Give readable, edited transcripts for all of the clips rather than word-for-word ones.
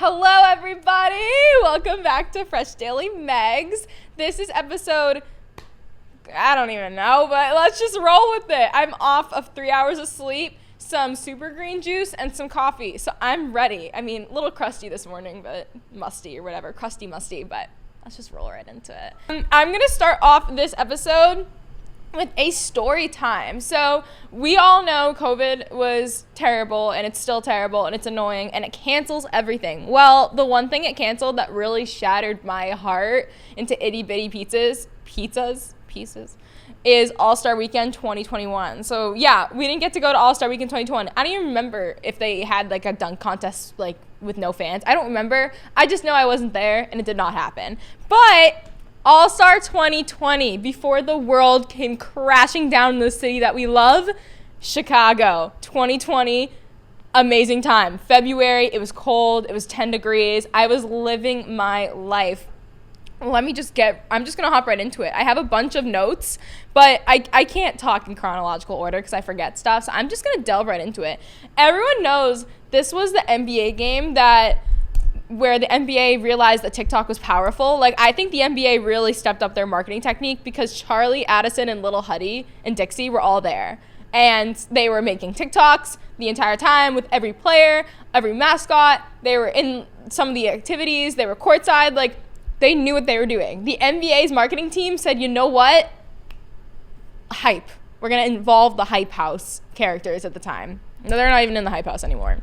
Hello, everybody. Welcome back to Fresh Daily Meggs. This is episode, I don't even know, but let's just roll with it. I'm off of 3 hours of sleep, some super green juice, and some coffee. So I'm ready. I mean, a little crusty this morning, but musty or whatever. Crusty, musty, but let's just roll right into it. I'm going to start off this episode with a story time. So we all know COVID was terrible, and it's still terrible, and it's annoying, and it cancels everything. Well, the one thing it canceled that really shattered my heart into itty bitty pieces is AllStar Weekend 2021. So yeah, we didn't get to go to AllStar Weekend 2021. I don't even remember if they had like a dunk contest like with no fans. I don't remember. I just know I wasn't there, and it did not happen. But All-Star 2020, before the world came crashing down in the city that we love, Chicago 2020, amazing time. February, it was cold, it was 10 degrees. I was living my life. I'm just going to hop right into it. I have a bunch of notes, but I can't talk in chronological order because I forget stuff, so I'm just going to delve right into it. Everyone knows this was the NBA game where the NBA realized that TikTok was powerful. Like, I think the NBA really stepped up their marketing technique because Charlie, Addison, and Little Huddy and Dixie were all there. And they were making TikToks the entire time with every player, every mascot. They were in some of the activities. They were courtside. Like, they knew what they were doing. The NBA's marketing team said, you know what? Hype. We're going to involve the Hype House characters at the time. No, they're not even in the Hype House anymore,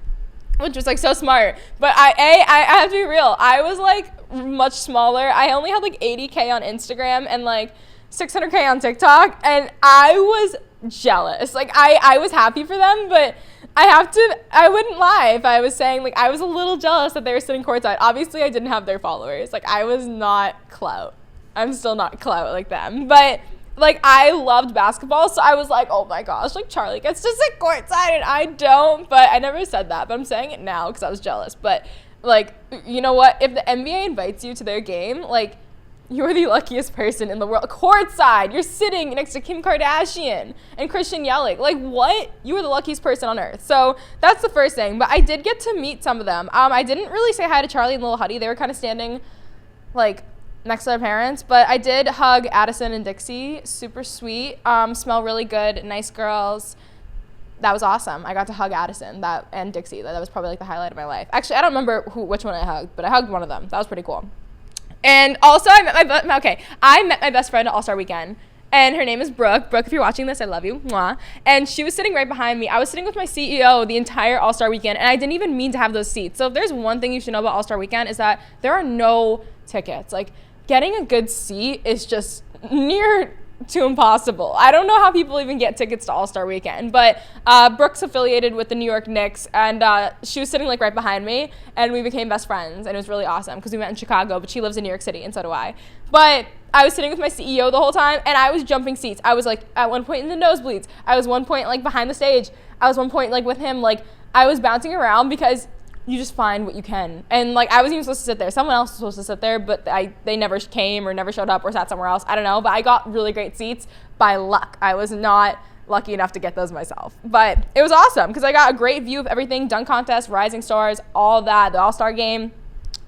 which was like so smart. But I have to be real. I was like much smaller. I only had like 80K on Instagram and like 600K on TikTok, and I was jealous. Like I was happy for them, but I wouldn't lie if I was saying like I was a little jealous that they were sitting courtside. Obviously I didn't have their followers. Like I was not clout. I'm still not clout like them, but like, I loved basketball, so I was like, oh my gosh, like, Charlie gets to sit courtside and I don't. But I never said that, but I'm saying it now because I was jealous. But, like, you know what? If the NBA invites you to their game, like, you're the luckiest person in the world. Courtside, you're sitting next to Kim Kardashian and Christian Yelich. Like, what? You were the luckiest person on earth. So that's the first thing. But I did get to meet some of them. I didn't really say hi to Charlie and Little Huddy. They were kind of standing, like, next to their parents, but I did hug Addison and Dixie. Super sweet. Smell really good. Nice girls. That was awesome. I got to hug Addison and Dixie. That was probably like the highlight of my life. Actually, I don't remember which one I hugged, but I hugged one of them. That was pretty cool. And also, I met my best friend at All-Star Weekend, and her name is Brooke. Brooke, if you're watching this, I love you. Mwah. And she was sitting right behind me. I was sitting with my CEO the entire All-Star Weekend, and I didn't even mean to have those seats. So if there's one thing you should know about All-Star Weekend is that there are no tickets. Like, getting a good seat is just near to impossible. I don't know how people even get tickets to All-Star Weekend, but Brooke's affiliated with the New York Knicks, and she was sitting like right behind me, and we became best friends, and it was really awesome because we met in Chicago, but she lives in New York City, and so do I. But I was sitting with my CEO the whole time, and I was jumping seats. I was like at one point in the nosebleeds. I was one point like behind the stage. I was one point like with him. Like, I was bouncing around because you just find what you can. And like, I wasn't even supposed to sit there. Someone else was supposed to sit there, but they never came or never showed up or sat somewhere else. I don't know, but I got really great seats by luck. I was not lucky enough to get those myself. But it was awesome because I got a great view of everything, dunk contest, rising stars, all that, the All-Star game.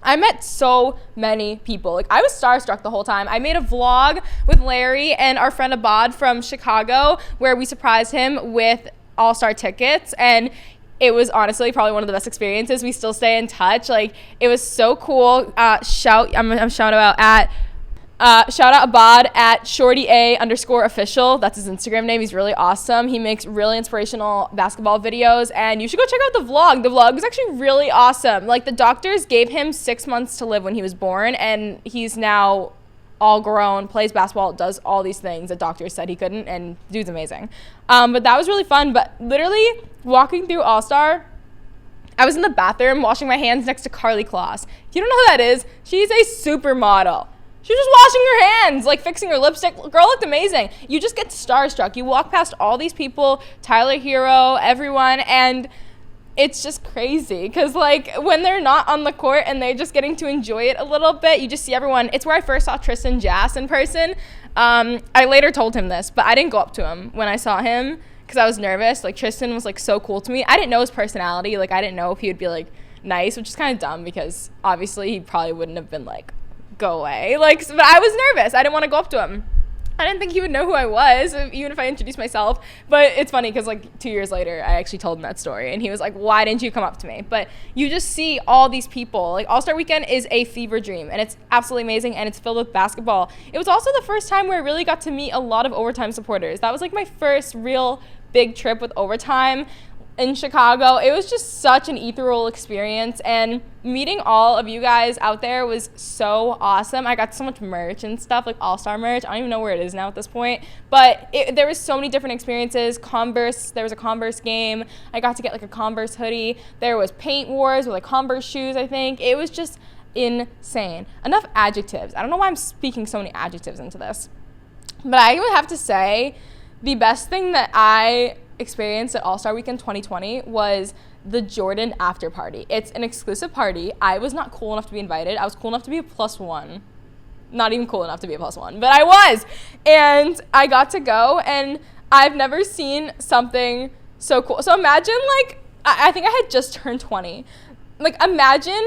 I met so many people. Like, I was starstruck the whole time. I made a vlog with Larry and our friend Abad from Chicago where we surprised him with All-Star tickets, and it was honestly probably one of the best experiences. We still stay in touch. Like, it was so cool. Shout out Abad at shortya_official. That's his Instagram name. He's really awesome. He makes really inspirational basketball videos, and you should go check out the vlog. The vlog was actually really awesome. Like, the doctors gave him 6 months to live when he was born, and he's now all grown, plays basketball, does all these things that doctors said he couldn't, and dude's amazing. But that was really fun. But literally walking through All-Star, I was in the bathroom washing my hands next to Carly Kloss. If you don't know who that is, she's a supermodel. She was just washing her hands, like fixing her lipstick. Girl looked amazing. You just get starstruck. You walk past all these people, Tyler Hero, everyone, and it's just crazy because, like, when they're not on the court and they're just getting to enjoy it a little bit, you just see everyone. It's where I first saw Tristan Jass in person. I later told him this, but I didn't go up to him when I saw him because I was nervous. Like, Tristan was, like, so cool to me. I didn't know his personality. Like, I didn't know if he would be, like, nice, which is kind of dumb because obviously he probably wouldn't have been like, go away. Like, but I was nervous. I didn't want to go up to him. I didn't think he would know who I was, even if I introduced myself. But it's funny because like 2 years later, I actually told him that story. And he was like, why didn't you come up to me? But you just see all these people. Like AllStar Weekend is a fever dream. And it's absolutely amazing. And it's filled with basketball. It was also the first time where I really got to meet a lot of Overtime supporters. That was like my first real big trip with Overtime in Chicago. It was just such an ethereal experience, and meeting all of you guys out there was so awesome. I got so much merch and stuff, like All-Star merch. I don't even know where it is now at this point, but there was so many different experiences. Converse, there was a Converse game. I got to get like a Converse hoodie. There was paint wars with like Converse shoes, I think. It was just insane. Enough adjectives. I don't know why I'm speaking so many adjectives into this, but I would have to say the best thing that I experienced at AllStar Weekend 2020 was the Jordan after party. It's an exclusive party. I was not cool enough to be invited. I was cool enough to be a +1. Not even cool enough to be a +1, but I was. And I got to go, and I've never seen something so cool. So imagine, like, I think I had just turned 20. Like, imagine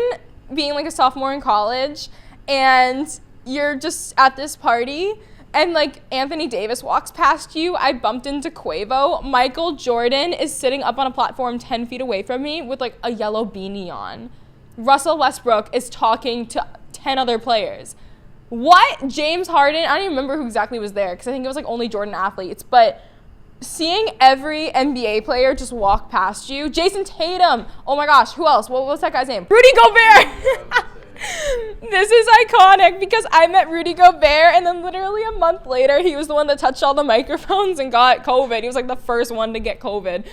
being like a sophomore in college, and you're just at this party, and like Anthony Davis walks past you. I bumped into Quavo. Michael Jordan is sitting up on a platform 10 feet away from me with like a yellow beanie on. Russell Westbrook is talking to 10 other players. What? James Harden? I don't even remember who exactly was there because I think it was like only Jordan athletes. But seeing every NBA player just walk past you. Jason Tatum. Oh my gosh, who else? What's that guy's name? Rudy Gobert. This is iconic because I met Rudy Gobert, and then literally a month later, he was the one that touched all the microphones and got COVID. He was like the first one to get COVID.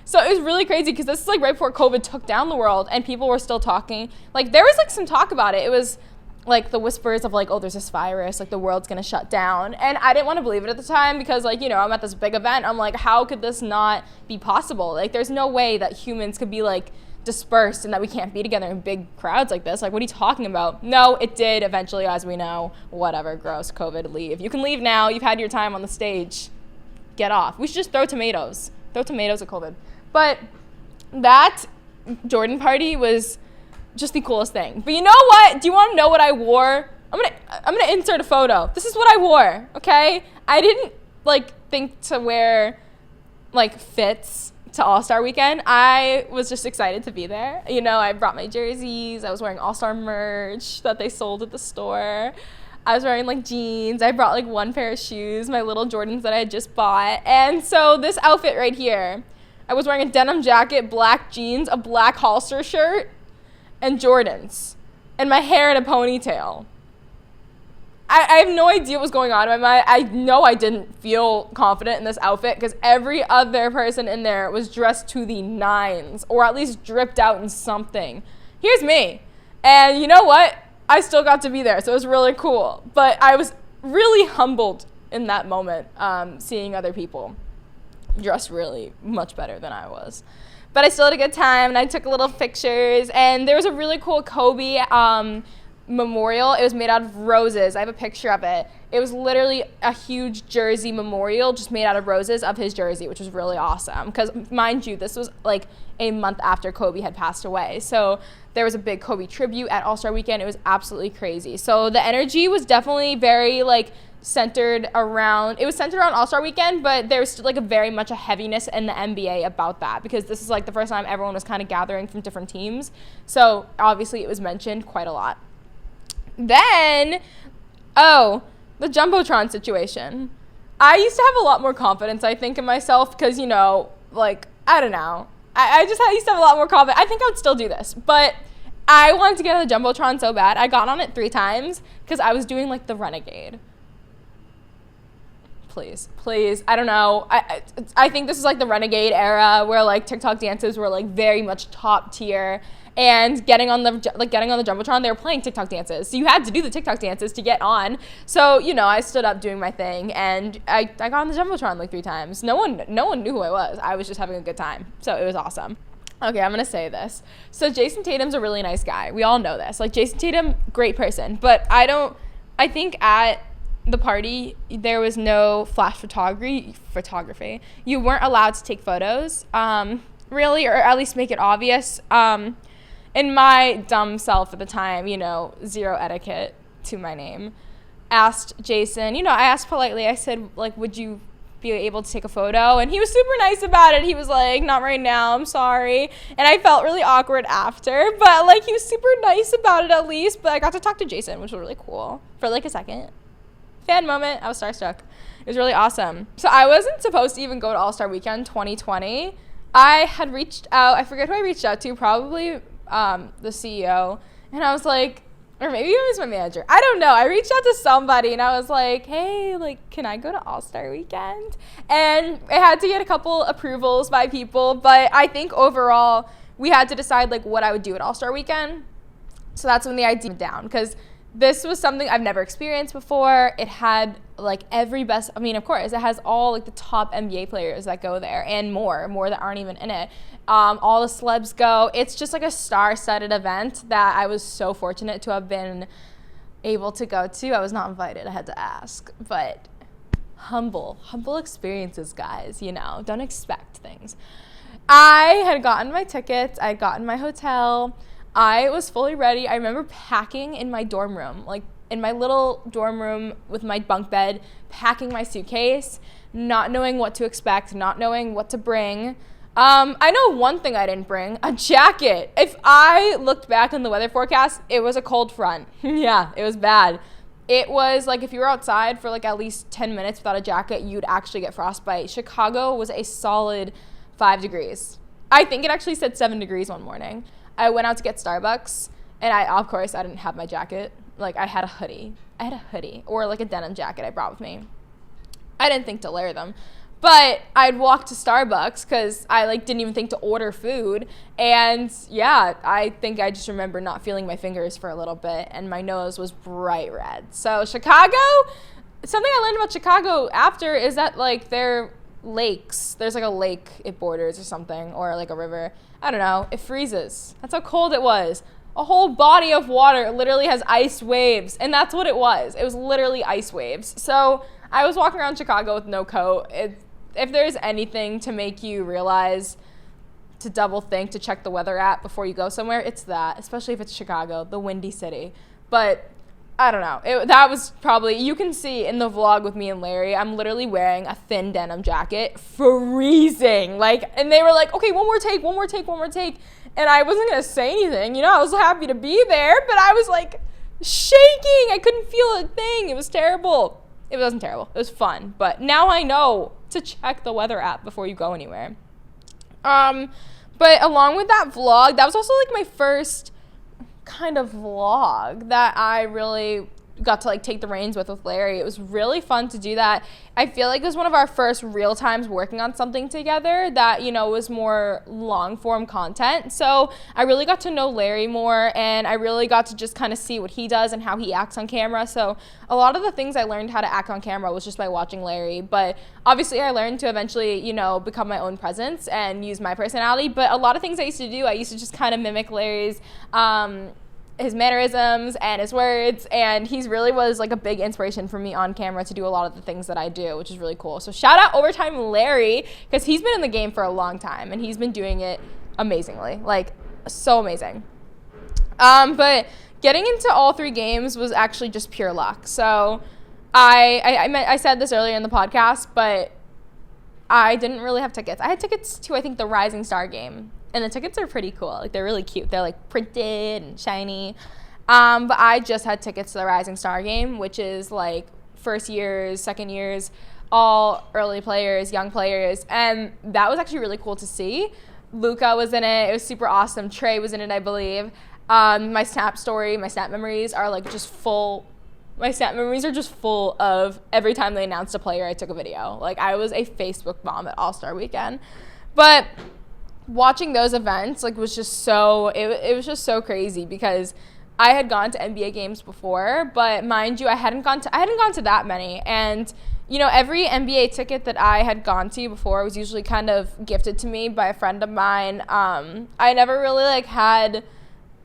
So it was really crazy because this is like right before COVID took down the world, and people were still talking. Like there was like some talk about it. It was like the whispers of like, oh, there's this virus, like the world's gonna shut down. And I didn't want to believe it at the time because like, you know, I'm at this big event. I'm like, how could this not be possible? Like there's no way that humans could be like dispersed and that we can't be together in big crowds like this. Like, what are you talking about? No, it did eventually, as we know. Whatever, gross, COVID, leave. You can leave now. You've had your time on the stage. Get off. We should just throw tomatoes. Throw tomatoes at COVID. But that Jordan party was just the coolest thing. But you know what? Do you want to know what I wore? I'm gonna insert a photo. This is what I wore, okay? I didn't, like, think to wear, like, fits to AllStar Weekend. I was just excited to be there. You know, I brought my jerseys. I was wearing AllStar merch that they sold at the store. I was wearing like jeans. I brought like one pair of shoes, my little Jordans that I had just bought. And so this outfit right here, I was wearing a denim jacket, black jeans, a black Holster shirt, and Jordans, and my hair in a ponytail. I have no idea what was going on in my mind. I know I didn't feel confident in this outfit because every other person in there was dressed to the nines, or at least dripped out in something. Here's me. And you know what? I still got to be there, so it was really cool. But I was really humbled in that moment, seeing other people dressed really much better than I was. But I still had a good time, and I took little pictures. And there was a really cool Kobe memorial. It was made out of roses. I have a picture of it. It was literally a huge jersey memorial just made out of roses of his jersey, which was really awesome because, mind you, this was like a month after Kobe had passed away. So there was a big Kobe tribute at AllStar Weekend. It was absolutely crazy. So the energy was definitely very like centered around AllStar Weekend, but there was still like a very much a heaviness in the NBA about that because this is like the first time everyone was kind of gathering from different teams. So obviously it was mentioned quite a lot. Then, the Jumbotron situation. I used to have a lot more confidence, I think, in myself because, you know, like, I don't know. I used to have a lot more confidence. I think I would still do this, but I wanted to get on the Jumbotron so bad. I got on it 3 times because I was doing, like, the Renegade. Please. I don't know. I think this is, like, the Renegade era where, like, TikTok dances were, like, very much top tier. And getting on the Jumbotron, they were playing TikTok dances. So you had to do the TikTok dances to get on. So, you know, I stood up doing my thing, and I got on the Jumbotron like 3 times. No one knew who I was. I was just having a good time. So it was awesome. Okay, I'm going to say this. So Jason Tatum's a really nice guy. We all know this. Like, Jason Tatum, great person. But I think at the party, there was no flash photography. You weren't allowed to take photos, really, or at least make it obvious. And my dumb self at the time, you know, zero etiquette to my name, asked Jason, you know, I asked politely, I said, like, would you be able to take a photo? And he was super nice about it. He was like, not right now, I'm sorry. And I felt really awkward after, but like he was super nice about it at least. But I got to talk to Jason, which was really cool for like a second. Fan moment. I was starstruck. It was really awesome. So I wasn't supposed to even go to AllStar Weekend 2020. I had reached out, I forget who I reached out to, probably the CEO, and I was like, or maybe it was my manager, I don't know. I reached out to somebody and I was like, hey, like, can I go to AllStar Weekend? And I had to get a couple approvals by people, but I think overall we had to decide like what I would do at AllStar Weekend. So that's when the idea went down, because this was something I've never experienced before. It had like of course, it has all like the top NBA players that go there and more that aren't even in it. All the celebs go. It's just like a star-studded event that I was so fortunate to have been able to go to. I was not invited, I had to ask, but humble experiences, guys, you know, don't expect things. I had gotten my tickets, I had gotten my hotel, I was fully ready. I remember packing in my dorm room, like in my little dorm room with my bunk bed, packing my suitcase, not knowing what to expect, not knowing what to bring. I know one thing I didn't bring, a jacket. If I looked back on the weather forecast, it was a cold front. Yeah, it was bad. It was like if you were outside for like at least 10 minutes without a jacket, you'd actually get frostbite. Chicago was a solid 5 degrees. I think it actually said 7 degrees one morning. I went out to get Starbucks, and of course, I didn't have my jacket. Like, I had a hoodie. Or like a denim jacket I brought with me. I didn't think to layer them. But I'd walk to Starbucks because I like didn't even think to order food. And yeah, I think I just remember not feeling my fingers for a little bit, and my nose was bright red. So Chicago, something I learned about Chicago after is that like their lakes, there's like a lake it borders or something, or like a river. I don't know, it freezes. That's how cold it was. A whole body of water literally has ice waves, and that's what it was. It was literally ice waves. So I was walking around Chicago with no coat. If there's anything to make you realize to double think, to check the weather app before you go somewhere, it's that, especially if it's Chicago, the windy city. But I don't know. That was probably, you can see in the vlog with me and Larry, I'm literally wearing a thin denim jacket, freezing. Like, and they were like, okay, one more take. And I wasn't going to say anything. You know, I was happy to be there, but I was like shaking. I couldn't feel a thing. It was terrible. It wasn't terrible. It was fun. But now I know to check the weather app before you go anywhere. But along with that vlog, that was also like my first kind of vlog that I really got to like take the reins with Larry. It was really fun to do that. I feel like it was one of our first real times working on something together that, you know, was more long form content. So I really got to know Larry more, and I really got to just kind of see what he does and how he acts on camera. So a lot of the things I learned how to act on camera was just by watching Larry. But obviously I learned to eventually, you know, become my own presence and use my personality. But a lot of things I used to just kind of mimic Larry's his mannerisms and his words, and he's really was like a big inspiration for me on camera to do a lot of the things that I do, which is really cool. So shout out Overtime Larry, because he's been in the game for a long time and he's been doing it amazingly, like so amazing. But getting into all 3 games was actually just pure luck. So I said this earlier in the podcast, but I didn't really have tickets. I had tickets to, I think, the Rising Star game. And the tickets are pretty cool. Like, they're really cute. They're, like, printed and shiny. But I just had tickets to the Rising Star game, which is, like, first years, second years, all early players, young players. And that was actually really cool to see. Luca was in it. It was super awesome. Trey was in it, I believe. My Snap memories are, like, just full. My Snap memories are just full of every time they announced a player, I took a video. Like, I was a Facebook bomb at AllStar Weekend. But watching those events was just so it was just so crazy, because I had gone to NBA games before, but mind you, I hadn't gone to that many. And you know, every NBA ticket that I had gone to before was usually kind of gifted to me by a friend of mine. I never really had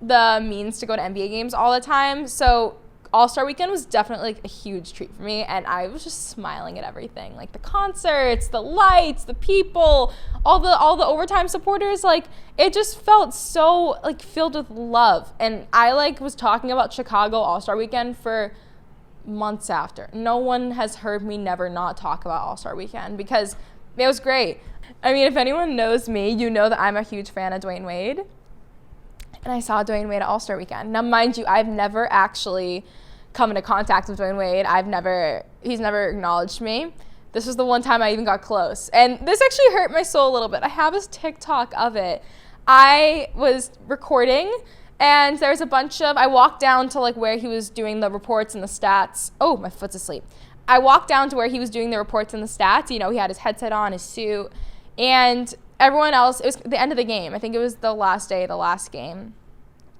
the means to go to NBA games all the time, so All-Star Weekend was definitely like a huge treat for me, and I was just smiling at everything, like the concerts, the lights, the people, all the overtime supporters. Like, it just felt so like filled with love. And I like was talking about Chicago All-Star Weekend for months after. No one has heard me never not talk about All-Star Weekend because it was great. I mean, if anyone knows me, you know that I'm a huge fan of Dwayne Wade. And I saw Dwayne Wade at All-Star Weekend. Now, mind you, I've never actually come into contact with Dwayne Wade. He's never acknowledged me. This was the one time I even got close. And this actually hurt my soul a little bit. I have this TikTok of it. I was recording, and there was I walked down to like where he was doing the reports and the stats. Oh, my foot's asleep. I walked down to where he was doing the reports and the stats. You know, he had his headset on, his suit, and everyone else, it was the end of the game. I think it was the last day of the last game.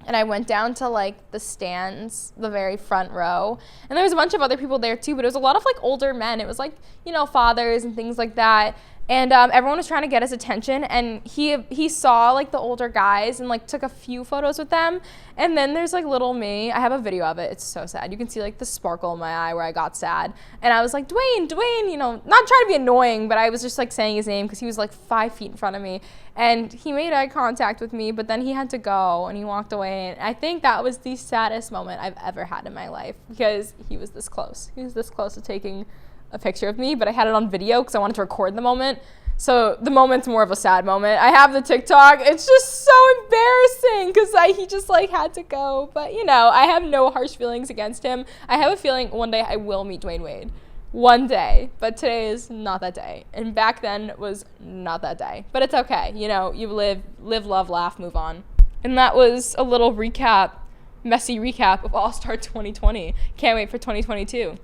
And I went down to like the stands, the very front row. And there was a bunch of other people there too, but it was a lot of like older men. It was like, you know, fathers and things like that. And everyone was trying to get his attention, and he saw like the older guys and like took a few photos with them. And then there's like little me. I have a video of it. It's so sad. You can see like the sparkle in my eye where I got sad. And I was like, Dwayne, you know, not trying to be annoying, but I was just like saying his name because he was like 5 feet in front of me. And he made eye contact with me, but then he had to go and he walked away. And I think that was the saddest moment I've ever had in my life because he was this close. He was this close to taking a picture of me, but I had it on video because I wanted to record the moment. So the moment's more of a sad moment. I have the TikTok. It's just so embarrassing because he just like had to go. But you know, I have no harsh feelings against him. I have a feeling one day I will meet Dwayne Wade. One day. But today is not that day. And back then was not that day. But it's okay. You know, you live, love, laugh, move on. And that was a little messy recap of All-Star 2020. Can't wait for 2022.